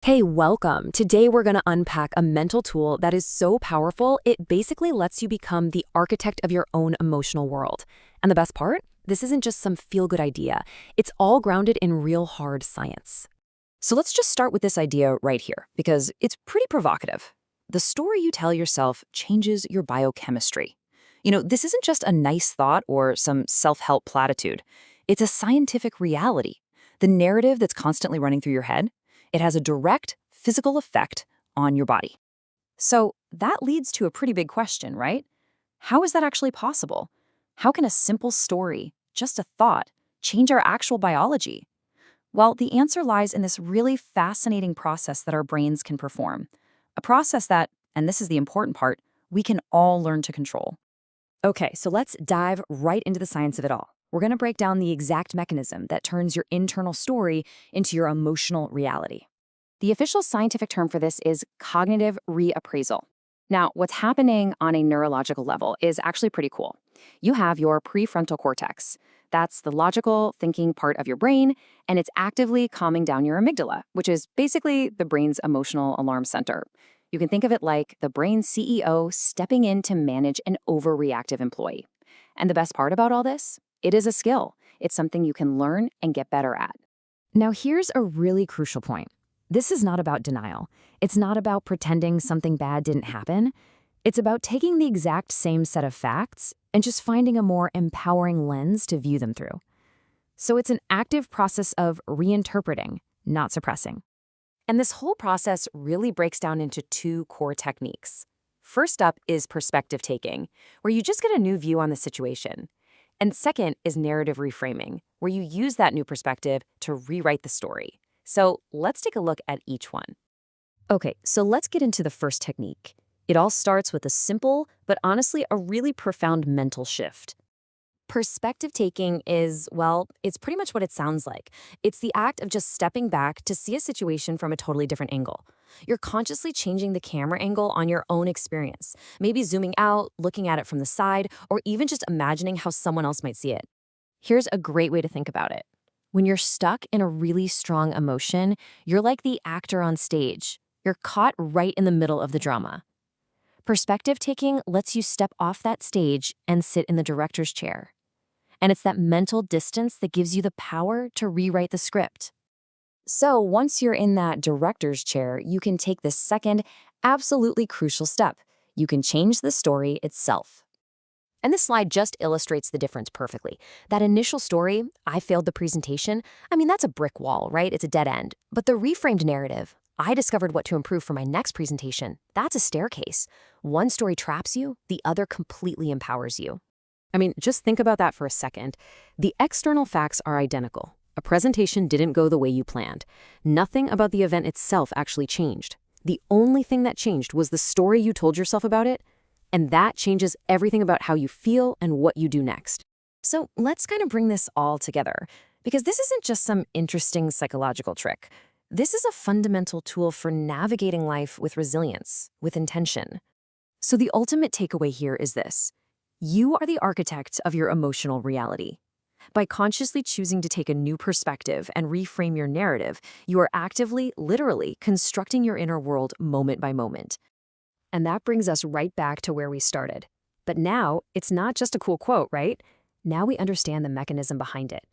Hey, welcome. Today we're going to unpack a mental tool that is so powerful, it basically lets you become the architect of your own emotional world. And the best part? This isn't just some feel-good idea. It's all grounded in real hard science. So let's just start with this idea right here, because it's pretty provocative. The story you tell yourself changes your biochemistry. This isn't just a nice thought or some self-help platitude. It's a scientific reality. The narrative that's constantly running through your head, it has a direct physical effect on your body. So that leads to a pretty big question, right? How is that actually possible? How can a simple story, just a thought, change our actual biology? Well, the answer lies in this really fascinating process that our brains can perform. A process that, and this is the important part, we can all learn to control. Okay, so let's dive right into the science of it all. We're going to break down the exact mechanism that turns your internal story into your emotional reality. The official scientific term for this is cognitive reappraisal. Now, what's happening on a neurological level is actually pretty cool. You have your prefrontal cortex. That's the logical thinking part of your brain, and it's actively calming down your amygdala, which is basically the brain's emotional alarm center. You can think of it like the brain's CEO stepping in to manage an overreactive employee. And the best part about all this? It is a skill. It's something you can learn and get better at. Now, here's a really crucial point. This is not about denial. It's not about pretending something bad didn't happen. It's about taking the exact same set of facts and just finding a more empowering lens to view them through. So it's an active process of reinterpreting, not suppressing. And this whole process really breaks down into two core techniques. First up is perspective taking, where you just get a new view on the situation. And second is narrative reframing, where you use that new perspective to rewrite the story. So let's take a look at each one. Okay, so let's get into the first technique. It all starts with a simple, but honestly a really profound mental shift. Perspective taking is, well, it's pretty much what it sounds like. It's the act of just stepping back to see a situation from a totally different angle. You're consciously changing the camera angle on your own experience, maybe zooming out, looking at it from the side, or even just imagining how someone else might see it. Here's a great way to think about it. When you're stuck in a really strong emotion, you're like the actor on stage. You're caught right in the middle of the drama. Perspective taking lets you step off that stage and sit in the director's chair. And it's that mental distance that gives you the power to rewrite the script. So once you're in that director's chair, you can take this second, absolutely crucial step. You can change the story itself. And this slide just illustrates the difference perfectly. That initial story, I failed the presentation, that's a brick wall, right? It's a dead end. But the reframed narrative, I discovered what to improve for my next presentation, that's a staircase. One story traps you, the other completely empowers you. Just think about that for a second. The external facts are identical. A presentation didn't go the way you planned. Nothing about the event itself actually changed. The only thing that changed was the story you told yourself about it, and that changes everything about how you feel and what you do next. So let's kind of bring this all together, because this isn't just some interesting psychological trick. This is a fundamental tool for navigating life with resilience, with intention. So the ultimate takeaway here is this. You are the architect of your emotional reality. By consciously choosing to take a new perspective and reframe your narrative, you are actively, literally, constructing your inner world moment by moment. And that brings us right back to where we started. But now, it's not just a cool quote, right? Now we understand the mechanism behind it.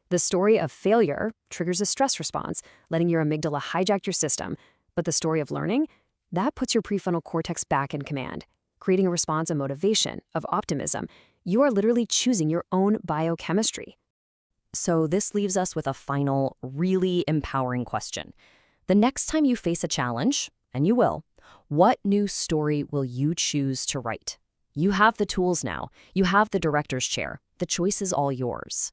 The story of failure triggers a stress response, letting your amygdala hijack your system. But the story of learning, that puts your prefrontal cortex back in command, creating a response of motivation, of optimism. You are literally choosing your own biochemistry. So this leaves us with a final, really empowering question. The next time you face a challenge, and you will, what new story will you choose to write? You have the tools now. You have the director's chair. The choice is all yours.